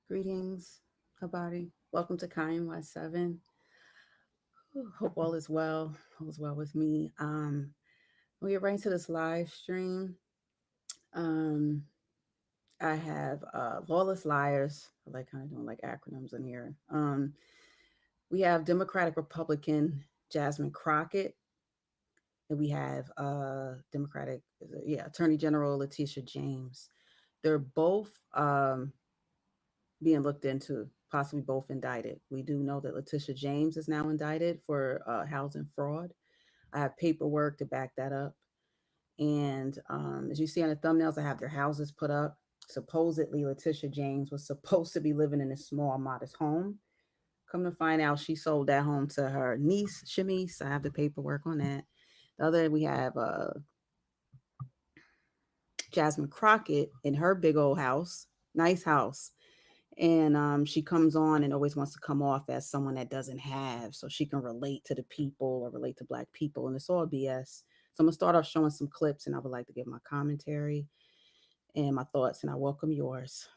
Greetings, everybody. Welcome to Kiy NY7. Hope all is well. All is well with me. We get right into this live stream. Um, I have lawless liars. I like kind of doing like acronyms in here. We have Democratic Republican Jasmine Crockett, and we have Democratic, Attorney General Letitia James. They're both being looked into, possibly both indicted. We do know that Letitia James is now indicted for housing fraud. I have paperwork to back that up. And as you see on the thumbnails, I have their houses put up. Supposedly, Letitia James was supposed to be living in a small, modest home. Come to find out, she sold that home to her niece, Shamise. I have the paperwork on that. The other, we have Jasmine Crockett in her big old house, nice house. And she comes on and always wants to come off as someone that doesn't have, so she can relate to the people or relate to Black people, and it's all BS. So I'm gonna start off showing some clips, and I would like to give my commentary and my thoughts, and I welcome yours.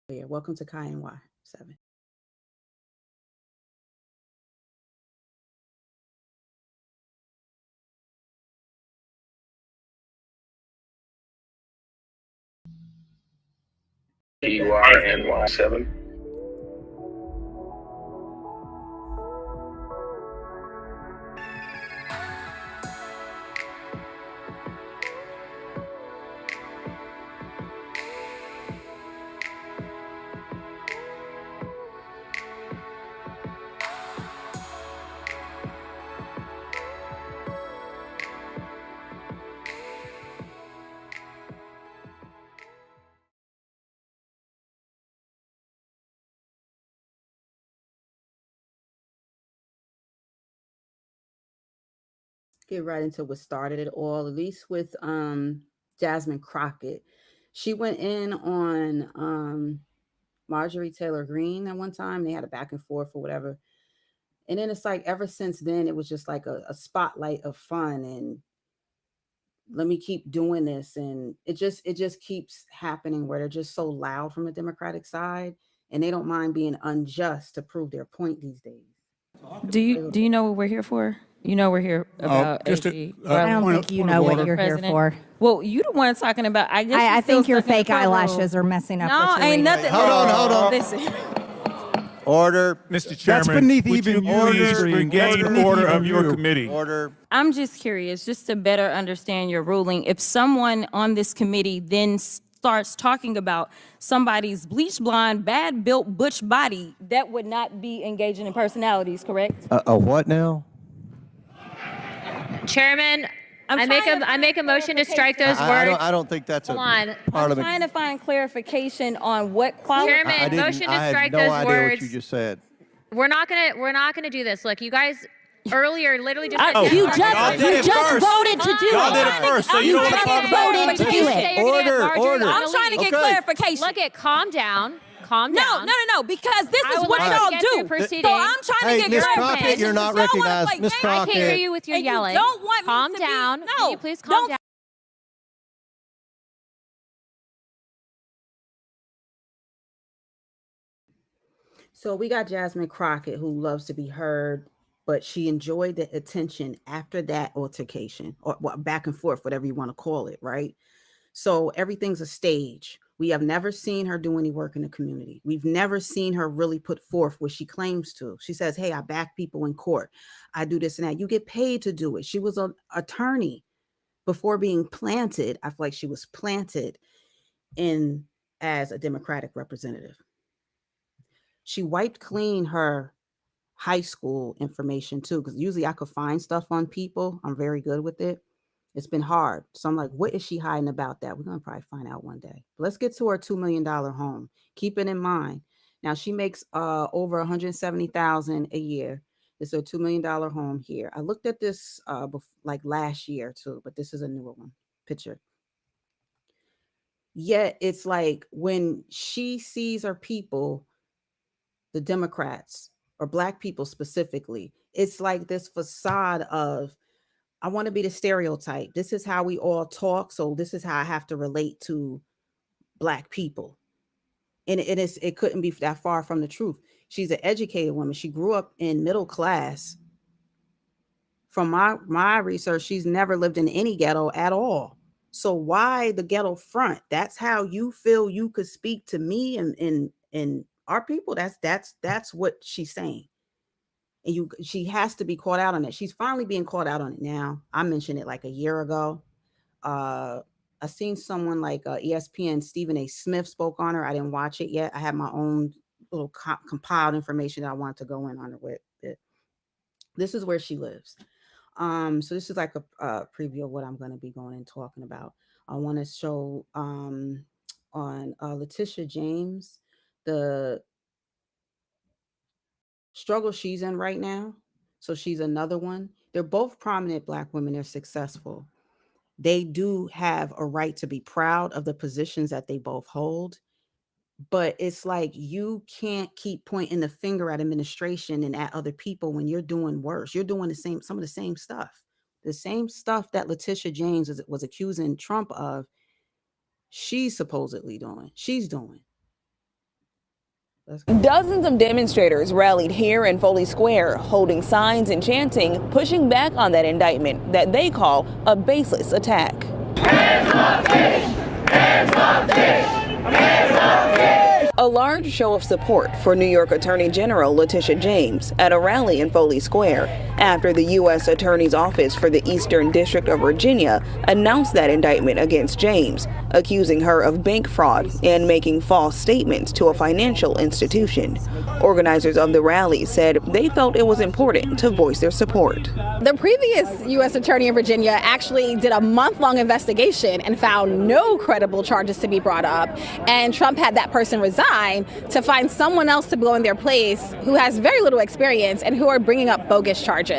Yeah, welcome to Kiy NY7. Kiy NY7. Get right into what started it all, at least with Jasmine Crockett. She went in on Marjorie Taylor Greene at one time. They had a back and forth or whatever. And then it's like ever since then, it was just like a spotlight of fun and let me keep doing this. And it just keeps happening where they're just so loud from the Democratic side and they don't mind being unjust to prove their point these days. Do you know what we're here for? You know we're here about just AG. a I don't point think of, you point know of what order. you're here President. for. Well, you the one talking about. I guess I you still think your stuck in the fake courtroom. eyelashes are messing up No, what you're ain't reading. nothing. Hold on. Listen, Order. Mr. Chairman, That's beneath would even you you, please Mr. regain That's beneath order even of your you. committee? Order. I'm just curious, just to better understand your ruling. If someone on this committee then starts talking about somebody's bleach blonde, bad built butch body, that would not be engaging in personalities, correct? A what now? Chairman, I make a motion to strike those words. I don't think that's Hold a on. I'm parliament. trying to find clarification on what quality. Chairman, motion to I strike had no those idea words. what you just said. We're not gonna do this. Look, you guys earlier literally just said You no. just voted to do Y'all did it. it first, so you don't want to talk about voted to do it. Order. I'm trying to get clarification. Look at calm down. Calm down. No, because this I is would what like to y'all get do. through proceedings. So I'm trying Hey, to get Miss clarification. Crockett, you're not Y'all wanna recognized. play Miss games. I Crockett. can't hear you with your And you yelling. don't want me calm to down. Be, Can you please calm don't down? So we got Jasmine Crockett, who loves to be heard, but she enjoyed the attention after that altercation or back and forth, whatever you want to call it, right? So everything's a stage. We have never seen her do any work in the community. We've never seen her really put forth what she claims to. She says, hey, I back people in court. I do this and that. You get paid to do it. She was an attorney before being planted. I feel like she was planted in as a Democratic representative. She wiped clean her high school information too, because usually I could find stuff on people. I'm very good with it. It's been hard. So I'm like, what is she hiding about that? We're going to probably find out one day. But let's get to her $2 million home. Keep it in mind. Now she makes over $170,000 a year. It's a $2 million home here. I looked at this like last year too, but this is a newer one picture. Yet it's like when she sees her people, the Democrats or Black people specifically, it's like this facade of, I want to be the stereotype. This is how we all talk. So this is how I have to relate to Black people. And it couldn't be that far from the truth. She's an educated woman. She grew up in middle class. From my research, she's never lived in any ghetto at all. So why the ghetto front? That's how you feel you could speak to me and our people. That's what she's saying. And she has to be caught out on it. She's finally being caught out on it now. I mentioned it like a year ago. I seen someone like ESPN Stephen A. Smith spoke on her. I didn't watch it yet. I have my own little compiled information that I wanted to go in on it with. This is where she lives. So this is like a preview of what I'm going to be going and talking about. I want to show on Letitia James the struggle she's in right now. So she's another one. They're both prominent Black women. They're successful. They do have a right to be proud of the positions that they both hold. But it's like you can't keep pointing the finger at administration and at other people when you're doing worse. You're doing some of the same stuff. The same stuff that Letitia James was accusing Trump of, she's supposedly doing. She's doing. Dozens of demonstrators rallied here in Foley Square, holding signs and chanting, pushing back on that indictment that they call a baseless attack. Hands off Tish! Hands off Tish! Hands off Tish! A large show of support for New York Attorney General Letitia James at a rally in Foley Square after the U.S. Attorney's Office for the Eastern District of Virginia announced that indictment against James, accusing her of bank fraud and making false statements to a financial institution. Organizers of the rally said they felt it was important to voice their support. The previous U.S. Attorney in Virginia actually did a month-long investigation and found no credible charges to be brought up, and Trump had that person resign to find someone else to go in their place who has very little experience and who are bringing up bogus charges.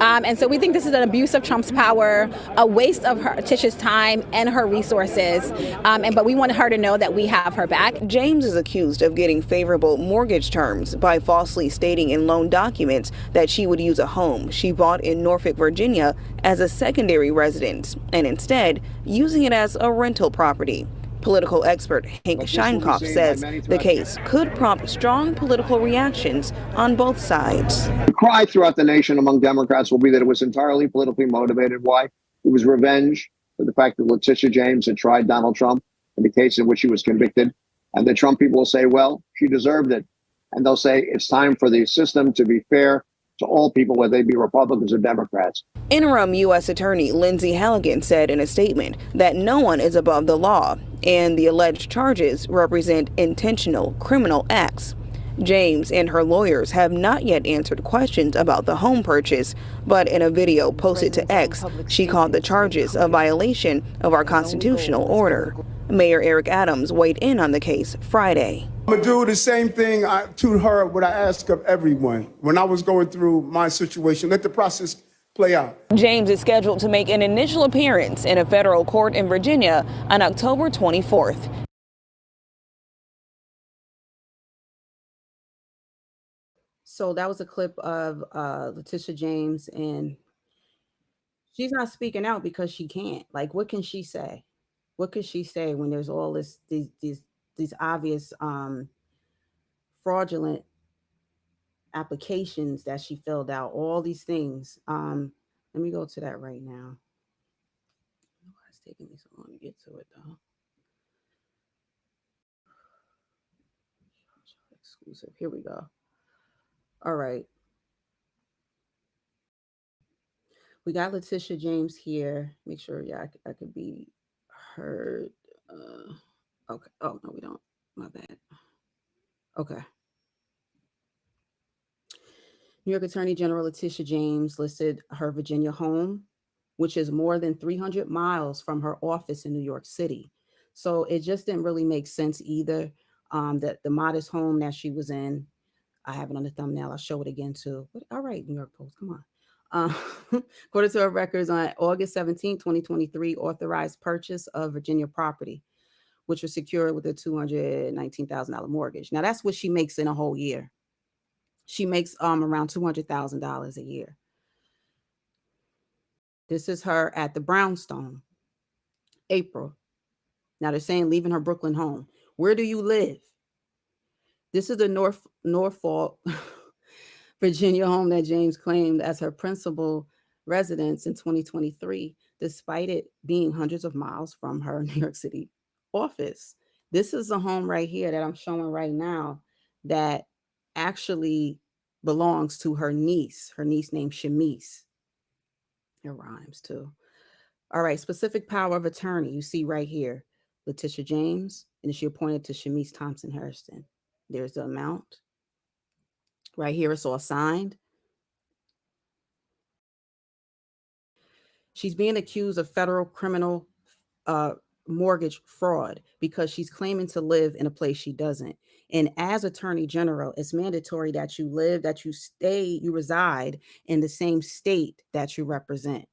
And so we think this is an abuse of Trump's power, a waste of Tish's time and her resources. But we want her to know that we have her back. James is accused of getting favorable mortgage terms by falsely stating in loan documents that she would use a home she bought in Norfolk, Virginia as a secondary residence and instead using it as a rental property. Political expert Hank Scheinkopf says the case could prompt strong political reactions on both sides. The cry throughout the nation among Democrats will be that it was entirely politically motivated. Why? It was revenge for the fact that Letitia James had tried Donald Trump in the case in which she was convicted. And the Trump people will say, well, she deserved it. And they'll say it's time for the system to be fair to all people, whether they be Republicans or Democrats. Interim U.S. Attorney Lindsay Halligan said in a statement that no one is above the law and the alleged charges represent intentional criminal acts. James and her lawyers have not yet answered questions about the home purchase, but in a video posted to X, she called the charges a violation of our constitutional order. Mayor Eric Adams weighed in on the case Friday. I'm gonna do the same thing to her, what I ask of everyone when I was going through my situation. Let the process play out. James is scheduled to make an initial appearance in a federal court in Virginia on October 24th. So that was a clip of Letitia James, and she's not speaking out because she can't. Like, what can she say? What could she say when there's all these obvious fraudulent applications that she filled out, all these things? Let me go to that right now. It's taking me so long to get to it though. Exclusive. Here we go. All right. We got Letitia James here. Make sure, yeah, I could be heard. Okay. Oh, no, we don't. My bad. Okay. New York Attorney General Letitia James listed her Virginia home, which is more than 300 miles from her office in New York City. So it just didn't really make sense either. That the modest home that she was in, I have it on the thumbnail. I'll show it again too. But all right, New York Post, come on. According to her records, on August 17, 2023, authorized purchase of Virginia property, which was secured with a $219,000 mortgage. Now that's what she makes in a whole year. She makes around $200,000 a year. This is her at the brownstone, April. Now they're saying leaving her Brooklyn home. Where do you live? This is the Norfolk, Virginia home that James claimed as her principal residence in 2023, despite it being hundreds of miles from her New York City office. This is the home right here that I'm showing right now that actually belongs to her niece named Shamise. It rhymes too. All right, specific power of attorney. You see right here, Letitia James, and she appointed to Shamise Thompson Hairston. There's the amount. Right here, it's all signed. She's being accused of federal criminal mortgage fraud because she's claiming to live in a place she doesn't. And as Attorney General, it's mandatory that you live, that you stay, you reside in the same state that you represent.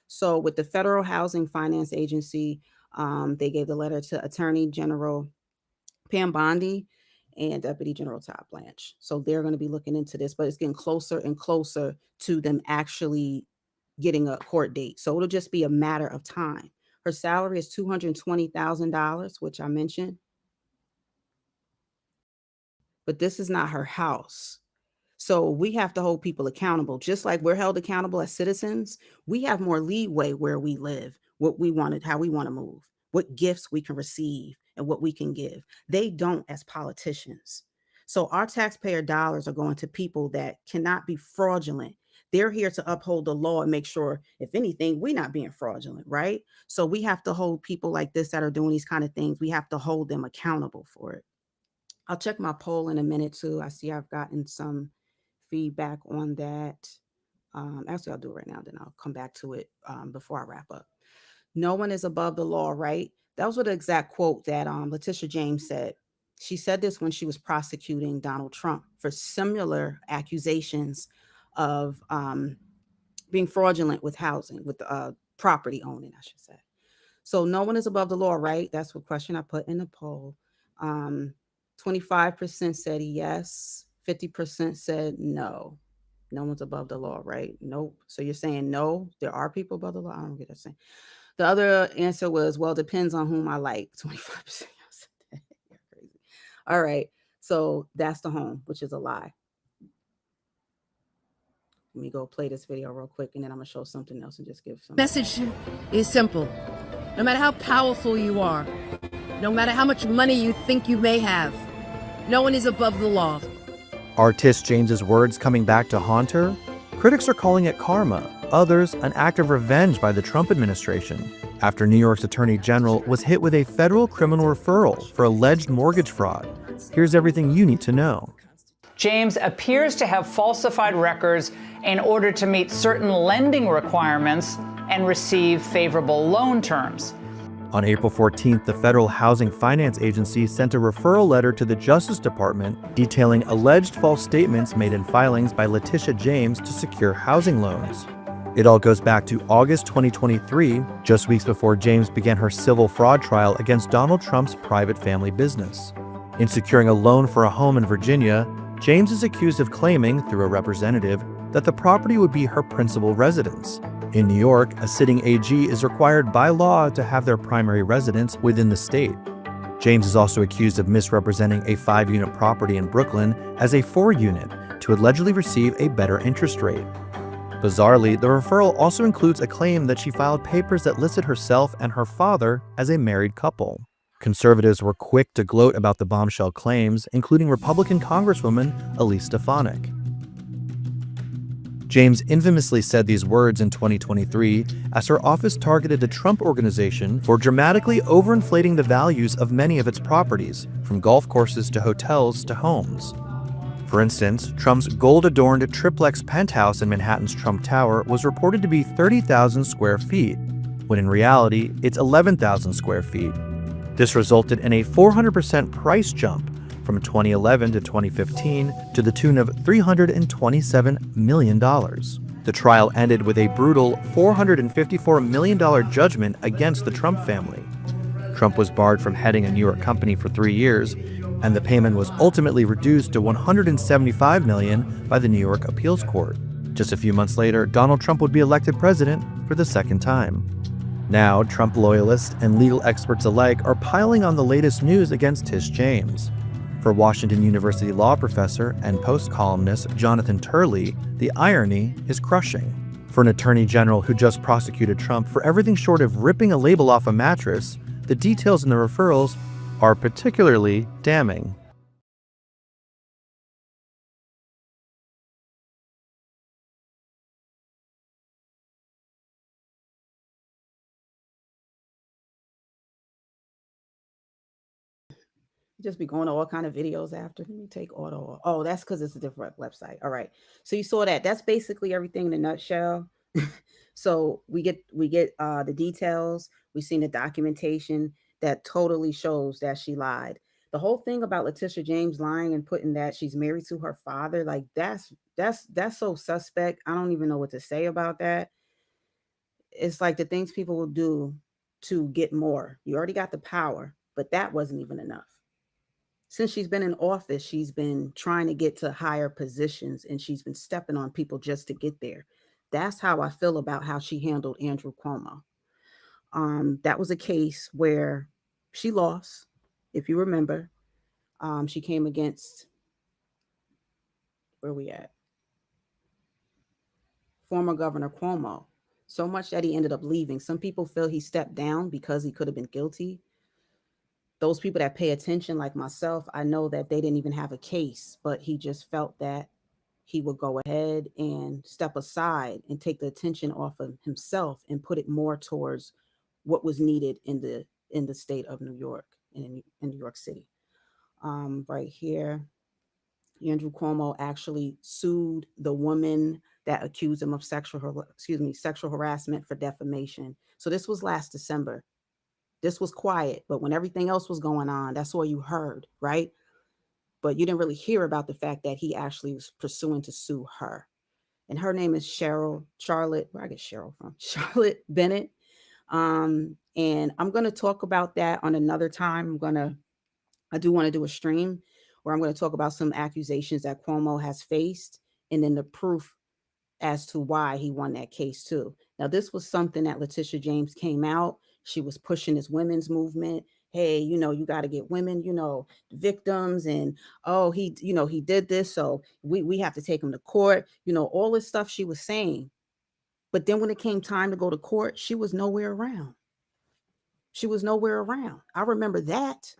So with the Federal Housing Finance Agency, they gave the letter to Attorney General Pam Bondi and Deputy General Todd Blanche. So they're going to be looking into this, but it's getting closer and closer to them actually getting a court date. So it'll just be a matter of time. Her salary is $220,000, which I mentioned. But this is not her house. So we have to hold people accountable. Just like we're held accountable as citizens, we have more leeway where we live, what we wanted, how we want to move, what gifts we can receive, and what we can give. They don't as politicians. So our taxpayer dollars are going to people that cannot be fraudulent. They're here to uphold the law and make sure, if anything, we're not being fraudulent, right? So we have to hold people like this that are doing these kind of things. We have to hold them accountable for it. I'll check my poll in a minute too. I see I've gotten some feedback on that. Actually, I'll do it right now, then I'll come back to it before I wrap up. No one is above the law, right? That was the exact quote that Letitia James said. She said this when she was prosecuting Donald Trump for similar accusations of being fraudulent with housing, with property owning, I should say. So no one is above the law, right? That's what question I put in the poll. 25% said yes. 50% said no. No one's above the law, right? Nope. So you're saying no, there are people above the law? I don't get that saying. The other answer was, well, depends on whom I like. 25%. Crazy. All right. So that's the home, which is a lie. Let me go play this video real quick, and then I'm going to show something else and just give some. Message is simple. No matter how powerful you are, no matter how much money you think you may have, no one is above the law. Are Tish James's words coming back to haunt her? Critics are calling it karma, others an act of revenge by the Trump administration, after New York's Attorney General was hit with a federal criminal referral for alleged mortgage fraud. Here's everything you need to know. James appears to have falsified records in order to meet certain lending requirements and receive favorable loan terms. On April 14th, the Federal Housing Finance Agency sent a referral letter to the Justice Department detailing alleged false statements made in filings by Letitia James to secure housing loans. It all goes back to August 2023, just weeks before James began her civil fraud trial against Donald Trump's private family business. In securing a loan for a home in Virginia, James is accused of claiming, through a representative, that the property would be her principal residence. In New York, a sitting AG is required by law to have their primary residence within the state. James is also accused of misrepresenting a 5-unit property in Brooklyn as a 4-unit to allegedly receive a better interest rate. Bizarrely, the referral also includes a claim that she filed papers that listed herself and her father as a married couple. Conservatives were quick to gloat about the bombshell claims, including Republican Congresswoman Elise Stefanik. James infamously said these words in 2023 as her office targeted the Trump Organization for dramatically overinflating the values of many of its properties, from golf courses to hotels to homes. For instance, Trump's gold-adorned triplex penthouse in Manhattan's Trump Tower was reported to be 30,000 square feet, when in reality, it's 11,000 square feet. This resulted in a 400% price jump from 2011 to 2015 to the tune of $327 million. The trial ended with a brutal $454 million judgment against the Trump family. Trump was barred from heading a New York company for 3 years, and the payment was ultimately reduced to $175 million by the New York Appeals Court. Just a few months later, Donald Trump would be elected president for the second time. Now, Trump loyalists and legal experts alike are piling on the latest news against Tish James. For Washington University law professor and Post columnist Jonathan Turley, the irony is crushing. For an attorney general who just prosecuted Trump for everything short of ripping a label off a mattress, the details in the referrals are particularly damning. Just be going to all kind of videos after. Let me take auto. Oh, that's because it's a different website. All right. So you saw that. That's basically everything in a nutshell. So we get the details. We've seen the documentation that totally shows that she lied. The whole thing about Letitia James lying and putting that she's married to her father, like that's so suspect. I don't even know what to say about that. It's like the things people will do to get more. You already got the power, but that wasn't even enough. Since she's been in office, she's been trying to get to higher positions and she's been stepping on people just to get there. That's how I feel about how she handled Andrew Cuomo. That was a case where she lost, if you remember. She came against, where we at? Former Governor Cuomo. So much that he ended up leaving. Some people feel he stepped down because he could have been guilty. Those people that pay attention, like myself, I know that they didn't even have a case, but he just felt that he would go ahead and step aside and take the attention off of himself and put it more towards what was needed in the state of New York and in New York City. Right here, Andrew Cuomo actually sued the woman that accused him of sexual harassment for defamation. So this was last December. This was quiet, but when everything else was going on, that's all you heard, right? But you didn't really hear about the fact that he actually was pursuing to sue her. And her name is Charlotte, where I get Cheryl from? Charlotte Bennett. And I'm going to talk about that on another time. I do want to do a stream where I'm going to talk about some accusations that Cuomo has faced and then the proof as to why he won that case too. Now, this was something that Letitia James came out. She was pushing this women's movement. Hey, you got to get women, victims, and he did this, so we have to take him to court. All this stuff she was saying. But then when it came time to go to court, she was nowhere around. She was nowhere around. I remember that.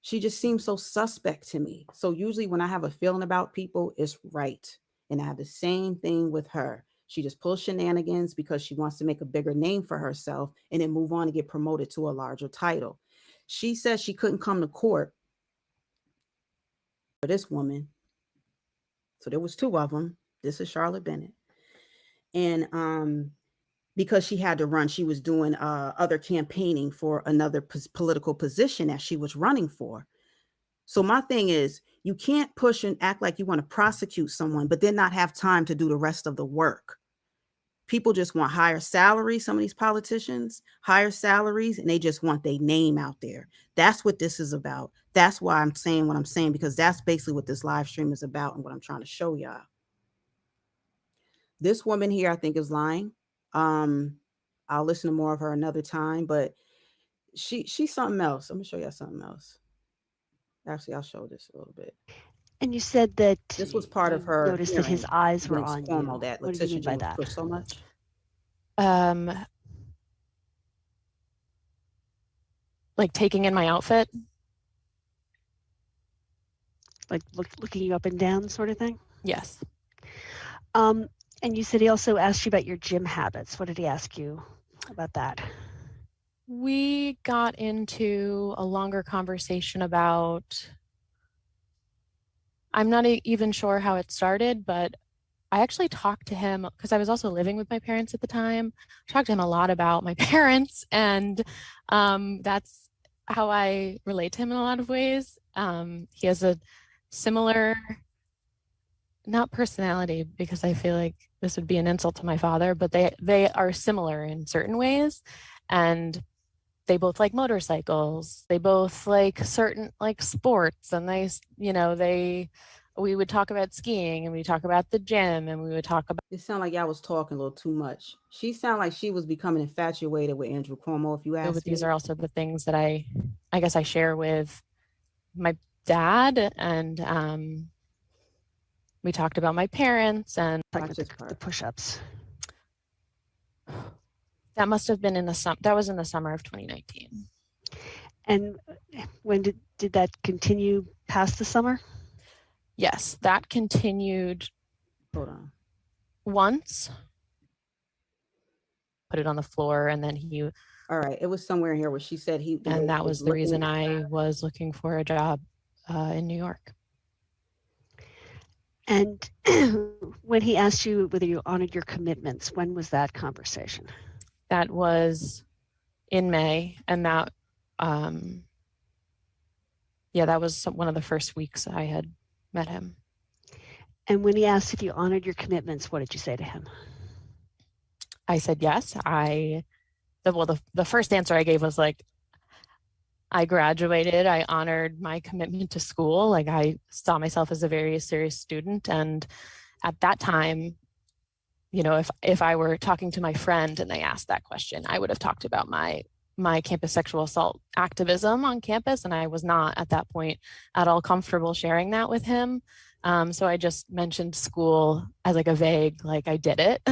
She just seemed so suspect to me. So usually when I have a feeling about people, it's right. And I have the same thing with her. She just pulls shenanigans because she wants to make a bigger name for herself and then move on and get promoted to a larger title. She said she couldn't come to court for this woman. So there was two of them. This is Charlotte Bennett. And because she had to run, she was doing other campaigning for another political position that she was running for. So my thing is, you can't push and act like you want to prosecute someone, but then not have time to do the rest of the work. People just want higher salaries, some of these politicians, higher salaries, and they just want their name out there. That's what this is about. That's why I'm saying what I'm saying, because that's basically what this live stream is about and what I'm trying to show y'all. This woman here, I think, is lying. I'll listen to more of her another time, but she's something else. I'm gonna show y'all something else. Actually, I'll show this a little bit. And you said that this was part of her noticed that his eyes were on Cuomo, you. that What do you Letitia mean by James that? pushed so much. Like taking in my outfit, Like looking you up and down, sort of thing? yes. And you said he also asked you about your gym habits. What did he ask you about that? We got into a longer conversation about, I'm not even sure how it started, but I actually talked to him because I was also living with my parents at the time. I talked to him a lot about my parents, and that's how I relate to him in a lot of ways. He has a similar, not personality, because I feel like this would be an insult to my father, but they are similar in certain ways. And they both like motorcycles. They both like certain like sports, and they we would talk about skiing and we talk about the gym and we would talk about. It sounded like y'all was talking a little too much. She sounded like she was becoming infatuated with Andrew Cuomo, if you ask But me. these are also the things that I guess I share with my dad, and we talked about my parents and the push-ups. That must have been that was in the summer of 2019. And when did that continue past the summer? Yes, that continued. Hold on. Once. Put it on the floor, and then he. All right, it was somewhere in here where she said he. And that was the reason I was looking for a job in New York. And when he asked you whether you honored your commitments, when was that conversation? That was in May, and that, that was one of the first weeks I had met him. And when he asked if you honored your commitments, what did you say to him? I said yes. The first answer I gave was like, I graduated, I honored my commitment to school. Like, I saw myself as a very serious student. And at that time, you know, if I were talking to my friend and they asked that question, I would have talked about my campus sexual assault activism on campus. And I was not at that point at all comfortable sharing that with him. So I just mentioned school as like a vague, like I did it.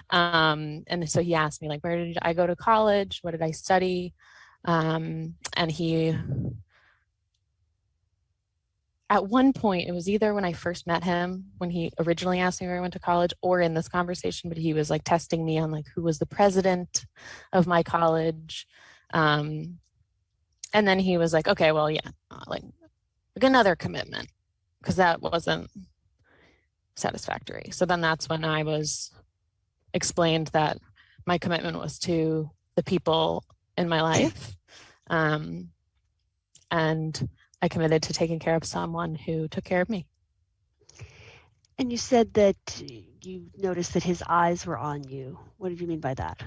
And so he asked me, like, where did I go to college? What did I study? And he, at one point, it was either when I first met him, when he originally asked me where I went to college, or in this conversation, but he was like testing me on like who was the president of my college. And then he was like, okay, well, yeah, like another commitment, because that wasn't satisfactory. So then that's when I was explained that my commitment was to the people in my life. And I committed to taking care of someone who took care of me. And you said that you noticed that his eyes were on you. What did you mean by that?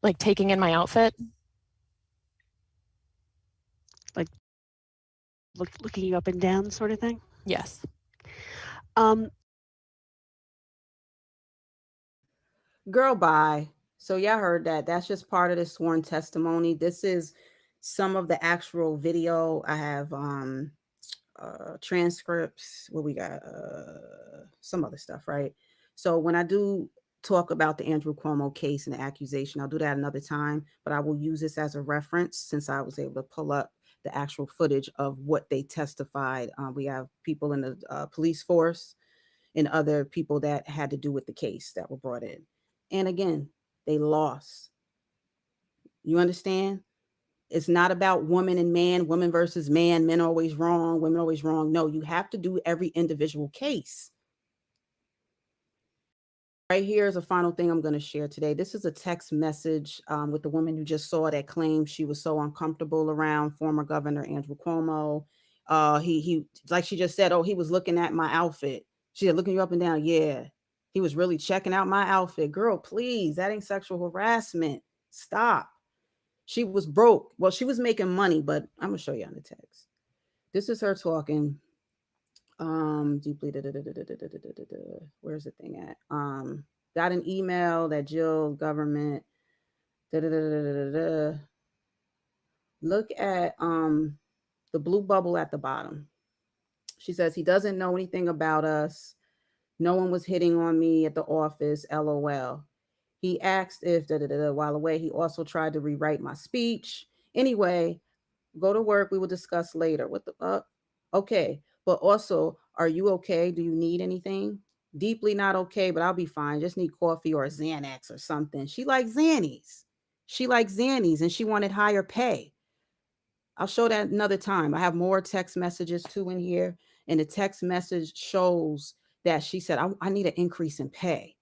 Like taking in my outfit. Like looking you up and down sort of thing? Yes. Girl, bye. So y'all heard that. That's just part of the sworn testimony. This is some of the actual video. I have transcripts. What we got? Some other stuff, right? So when I do talk about the Andrew Cuomo case and the accusation, I'll do that another time, but I will use this as a reference since I was able to pull up the actual footage of what they testified. We have people in the police force and other people that had to do with the case that were brought in. And again, they lost. You understand? It's not about woman and man, woman versus man, men always wrong, women always wrong. No, you have to do every individual case. Right here is a final thing I'm going to share today. This is a text message with the woman you just saw that claimed she was so uncomfortable around former Governor Andrew Cuomo. He like she just said, oh, he was looking at my outfit. She said, looking you up and down. Yeah, he was really checking out my outfit. Girl, please, that ain't sexual harassment. Stop. She was broke. Well, she was making money, but I'm going to show you on the text. This is her talking. Deeply. Where's the thing at? Got an email that Jill government. Look at the blue bubble at the bottom. She says he doesn't know anything about us. No one was hitting on me at the office. LOL. He asked if while away. He also tried to rewrite my speech. Anyway, go to work. We will discuss later. What the fuck? Okay. But also, are you okay? Do you need anything? Deeply not okay, but I'll be fine. Just need coffee or a Xanax or something. She likes Xannies. She likes Xannies and she wanted higher pay. I'll show that another time. I have more text messages too in here. And the text message shows that she said, I need an increase in pay.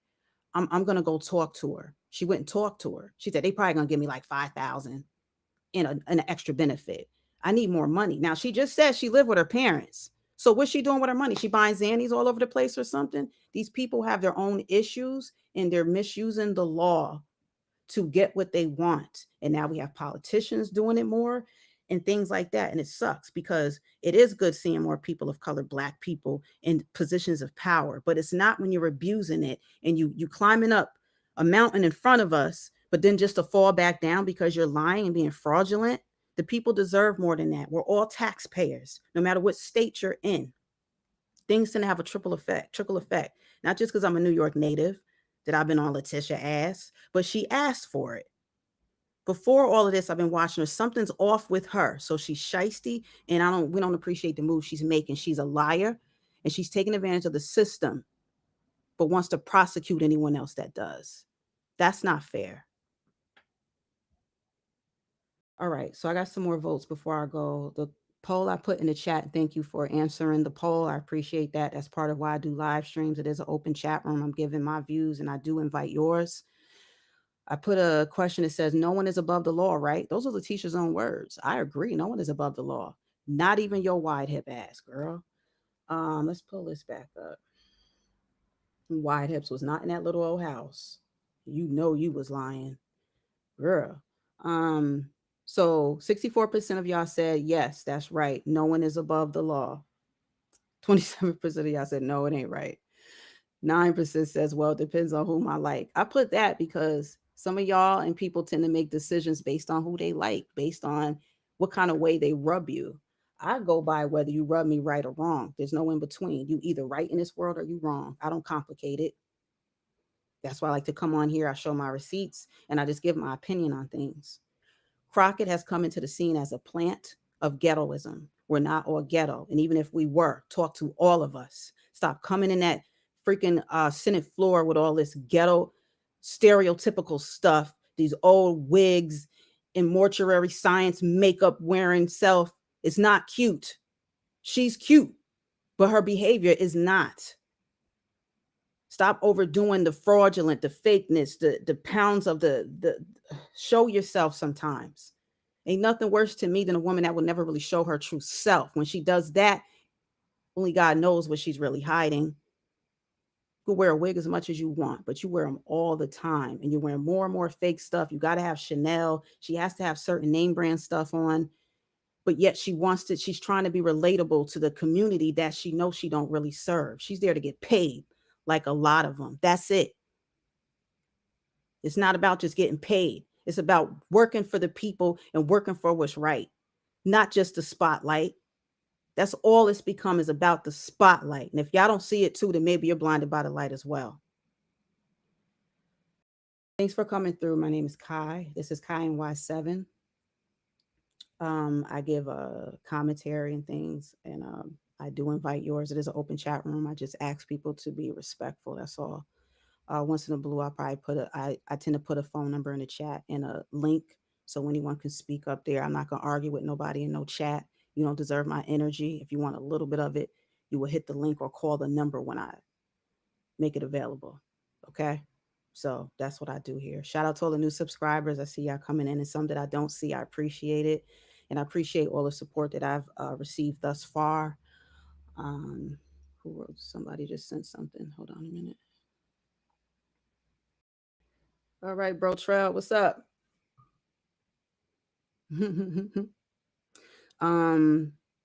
I'm going to go talk to her. She went and talked to her. She said, they probably going to give me like $5,000 in an extra benefit. I need more money. Now, she just said she lived with her parents. So what's she doing with her money? She buying Xannies all over the place or something? These people have their own issues and they're misusing the law to get what they want. And now we have politicians doing it more and things like that. And it sucks because it is good seeing more people of color, Black people in positions of power, but it's not when you're abusing it and you climbing up a mountain in front of us, but then just to fall back down because you're lying and being fraudulent. The people deserve more than that. We're all taxpayers, no matter what state you're in. Things tend to have a trickle effect, not just because I'm a New York native that I've been on Letitia ass, but she asked for it. Before all of this, I've been watching her. Something's off with her. So she's shisty, and we don't appreciate the move she's making. She's a liar, and she's taking advantage of the system, but wants to prosecute anyone else that does. That's not fair. All right, so I got some more votes before I go. The poll I put in the chat, thank you for answering the poll. I appreciate that. That's part of why I do live streams. It is an open chat room. I'm giving my views, and I do invite yours. I put a question that says, no one is above the law, right? Those are Letitia's own words. I agree. No one is above the law. Not even your wide hip ass, girl. Let's pull this back up. Wide hips was not in that little old house. You know you was lying. Girl. So 64% of y'all said, yes, that's right. No one is above the law. 27% of y'all said, no, it ain't right. 9% says, well, it depends on whom I like. I put that because some of y'all and people tend to make decisions based on who they like, based on what kind of way they rub you. I go by whether you rub me right or wrong. There's no in between. You either right in this world or you wrong. I don't complicate it. That's why I like to come on here. I show my receipts and I just give my opinion on things. Crockett has come into the scene as a plant of ghettoism. We're not all ghetto. And even if we were, talk to all of us. Stop coming in that freaking Senate floor with all this ghetto stereotypical stuff, these old wigs and mortuary science makeup wearing self. It's not cute. She's cute, but her behavior is not. Stop overdoing the fraudulent, the fakeness, the pounds of the show yourself sometimes. Ain't nothing worse to me than a woman that will never really show her true self. When she does that, only God knows what she's really hiding. You can wear a wig as much as you want, but you wear them all the time. And you're wearing more and more fake stuff. You got to have Chanel. She has to have certain name brand stuff on. But yet she's trying to be relatable to the community that she knows she don't really serve. She's there to get paid, like a lot of them. That's it. It's not about just getting paid. It's about working for the people and working for what's right, not just the spotlight. That's all it's become, is about the spotlight. And if y'all don't see it too, then maybe you're blinded by the light as well. Thanks for coming through. My name is Kiy. This is Kiy NY7. I give a commentary and things, and I do invite yours. It is an open chat room. I just ask people to be respectful. That's all. Once in a blue, I'll probably I tend to put a phone number in the chat and a link so anyone can speak up there. I'm not going to argue with nobody in no chat. You don't deserve my energy. If you want a little bit of it, you will hit the link or call the number when I make it available. Okay? So that's what I do here. Shout out to all the new subscribers. I see y'all coming in, and some that I don't see. I appreciate it. And I appreciate all the support that I've received thus far. Who wrote? Somebody just sent something. Hold on a minute. All right, bro, Trout, what's up?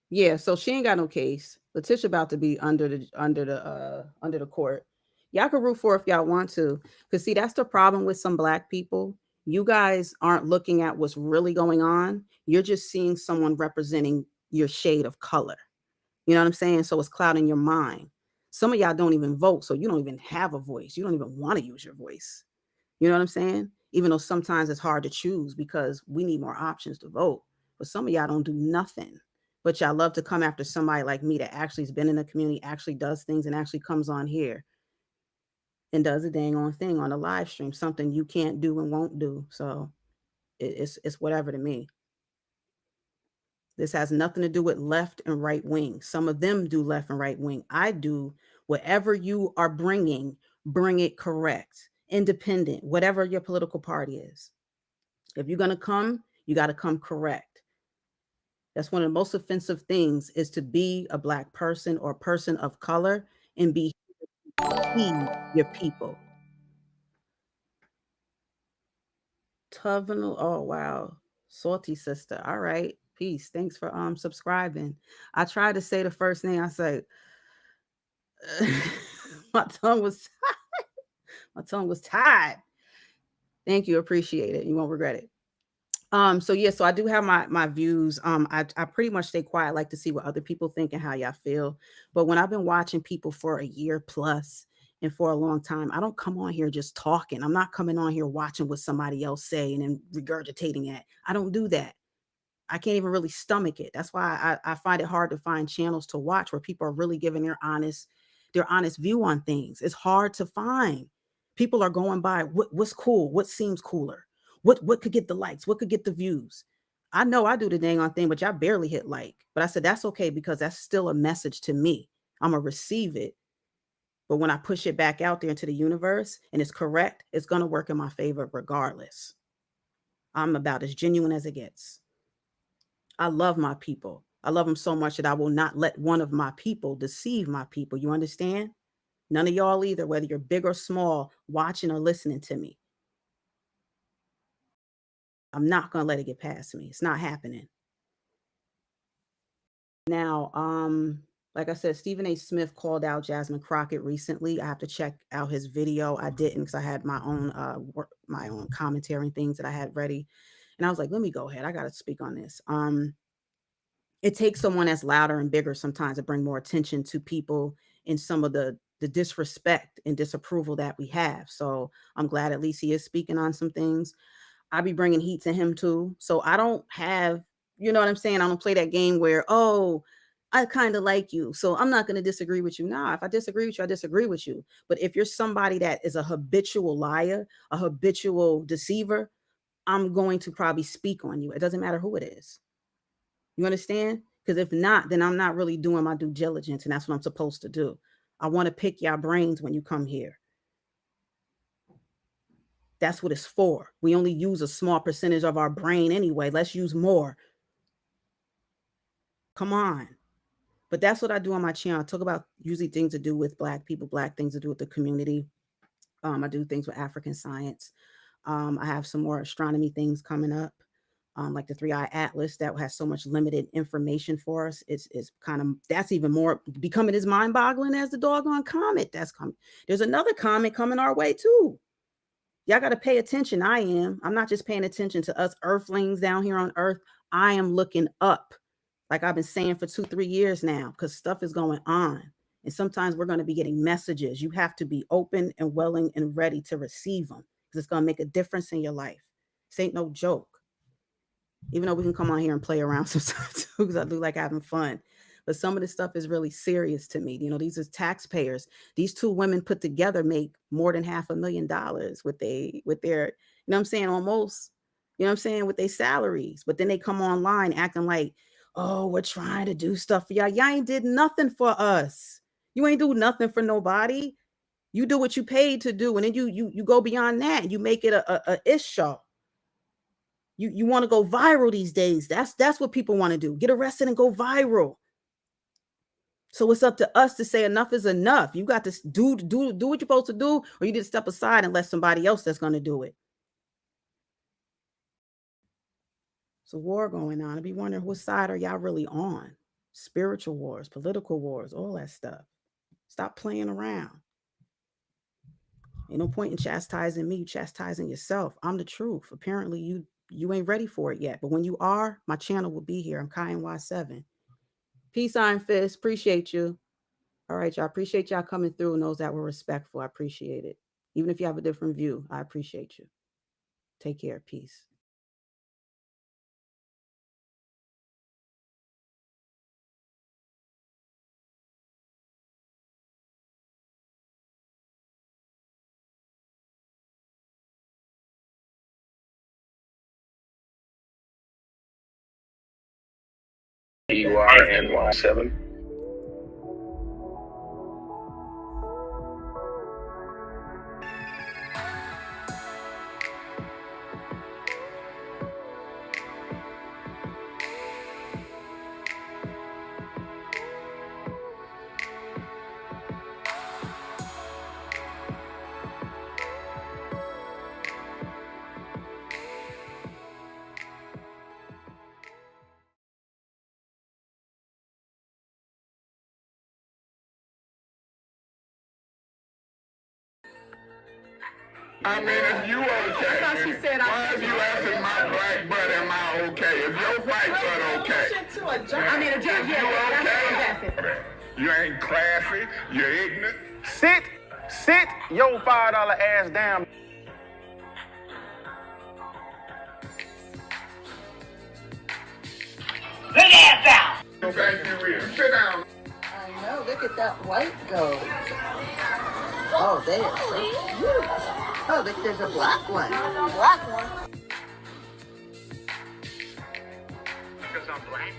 Yeah, so she ain't got no case. Letitia about to be under the court. Y'all can root for her if y'all want to, because see, that's the problem with some Black people. You guys aren't looking at what's really going on. You're just seeing someone representing your shade of color. You know what I'm saying? So it's clouding your mind. Some of y'all don't even vote, so you don't even have a voice. You don't even want to use your voice. You know what I'm saying? Even though sometimes it's hard to choose because we need more options to vote. But some of y'all don't do nothing. But y'all love to come after somebody like me that actually has been in the community, actually does things, and actually comes on here and does a dang on thing on a live stream, something you can't do and won't do. So it's whatever to me. This has nothing to do with left and right wing. Some of them do left and right wing. I do whatever you are bringing, bring it correct, independent, whatever your political party is. If you're going to come, you got to come correct. That's one of the most offensive things, is to be a Black person or a person of color and be your people. Tuvinal. Oh wow. Salty sister. All right. Peace. Thanks for subscribing. I tried to say the first name. I said my tongue was my tongue was tied. Thank you. Appreciate it. You won't regret it. So yeah, so I do have my views. I pretty much stay quiet. I like to see what other people think and how y'all feel. But when I've been watching people for a year plus and for a long time, I don't come on here just talking. I'm not coming on here watching what somebody else say and then regurgitating it. I don't do that. I can't even really stomach it. That's why I find it hard to find channels to watch where people are really giving their honest view on things. It's hard to find. People are going by what's cool, what seems cooler, what could get the likes, what could get the views. I know I do the dang on thing, but y'all barely hit like. But I said that's okay because that's still a message to me. I'm gonna receive it. But when I push it back out there into the universe and it's correct, it's gonna work in my favor regardless. I'm about as genuine as it gets. I love my people. I love them so much that I will not let one of my people deceive my people. You understand? None of y'all either, whether you're big or small, watching or listening to me. I'm not going to let it get past me. It's not happening. Now, like I said, Stephen A. Smith called out Jasmine Crockett recently. I have to check out his video. I didn't because I had my own commentary and things that I had ready. And I was like, let me go ahead. I got to speak on this. It takes someone that's louder and bigger sometimes to bring more attention to people in some of the disrespect and disapproval that we have. So I'm glad at least he is speaking on some things. I be bringing heat to him too. So I don't have, you know what I'm saying? I don't play that game where, oh, I kind of like you, so I'm not going to disagree with you. Nah, if I disagree with you, I disagree with you. But if you're somebody that is a habitual liar, a habitual deceiver, I'm going to probably speak on you. It doesn't matter who it is. You understand? Because if not, then I'm not really doing my due diligence, and that's what I'm supposed to do. I want to pick your brains when you come here. That's what it's for. We only use a small percentage of our brain anyway. Let's use more. Come on. But that's what I do on my channel. I talk about usually things to do with Black people, Black things to do with the community. I do things with African science. I have some more astronomy things coming up. Like the 3-eye atlas that has so much limited information for us. It's kind of, that's even more becoming as mind-boggling as the doggone comet that's coming. There's another comet coming our way too. Y'all got to pay attention. I'm not just paying attention to us earthlings down here on earth. I am looking up, like I've been saying for 2-3 years now, because stuff is going on. And sometimes we're going to be getting messages. You have to be open and willing and ready to receive them, because it's going to make a difference in your life. This ain't no joke. Even though we can come on here and play around sometimes too, because I do like having fun. But some of this stuff is really serious to me. You know, these are taxpayers. These two women put together make more than $500,000 with their, you know what I'm saying, almost, you know what I'm saying, with their salaries. But then they come online acting like, oh, we're trying to do stuff for y'all. Y'all ain't did nothing for us. You ain't do nothing for nobody. You do what you paid to do. And then you go beyond that and you make it a ish show. You want to go viral these days. That's what people want to do. Get arrested and go viral. So it's up to us to say enough is enough. You got to do what you're supposed to do, or you just step aside and let somebody else that's going to do it. It's a war going on. I be wondering what side are y'all really on? Spiritual wars, political wars, all that stuff. Stop playing around. Ain't no point in chastising me, chastising yourself. I'm the truth. Apparently you ain't ready for it yet. But when you are, my channel will be here. I'm Kiy NY7. Peace, Iron Fist. Appreciate you. All right, y'all. Appreciate y'all coming through and those that were respectful. I appreciate it. Even if you have a different view, I appreciate you. Take care. Peace. Kiy NY7. I mean, if you okay, I thought she said why is you asking my black butt, am I okay? Is your white butt okay? A judge, You okay? You ain't classy, you're ignorant. Sit your $5 ass down. Lay ass down! Thank you, Will. Sit down. I know. Look at that white goat. Oh, they are so cute. Oh, look, there's a black one. Black one. Because I'm black.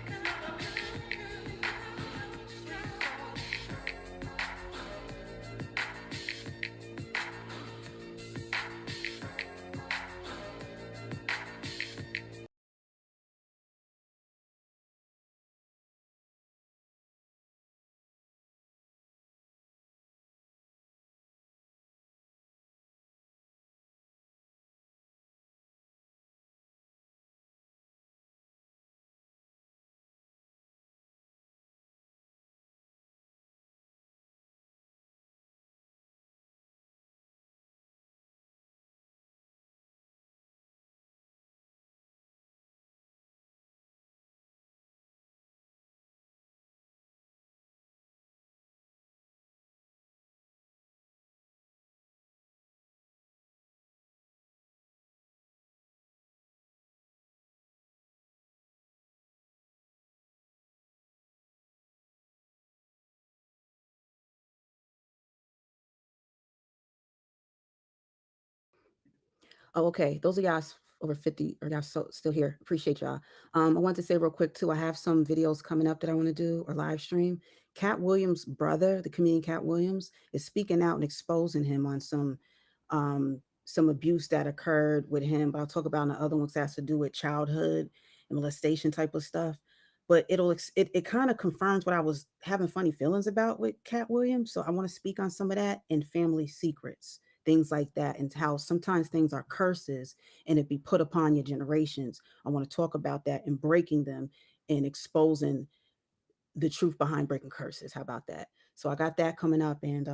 Oh, okay. Those of y'all over 50 or y'all still here. Appreciate y'all. I want to say real quick too, I have some videos coming up that I want to do or live stream. Cat Williams' brother, the comedian Cat Williams, is speaking out and exposing him on some abuse that occurred with him. But I'll talk about in the other ones that has to do with childhood and molestation type of stuff. But it kind of confirms what I was having funny feelings about with Cat Williams. So I want to speak on some of that and family secrets, things like that, and how sometimes things are curses and it be put upon your generations. I want to talk about that and breaking them and exposing the truth behind breaking curses. How about that? So I got that coming up, and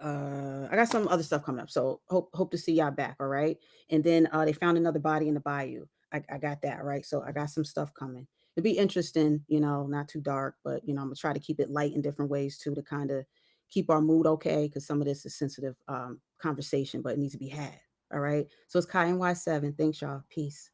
I got some other stuff coming up. So hope to see y'all back. All right. And then they found another body in the bayou. I got that right. So I got some stuff coming. It'd be interesting, not too dark, but I'm gonna try to keep it light in different ways too, to kind of keep our mood okay, because some of this is sensitive conversation, but it needs to be had. All right. So it's Kiy NY7. Thanks, y'all. Peace.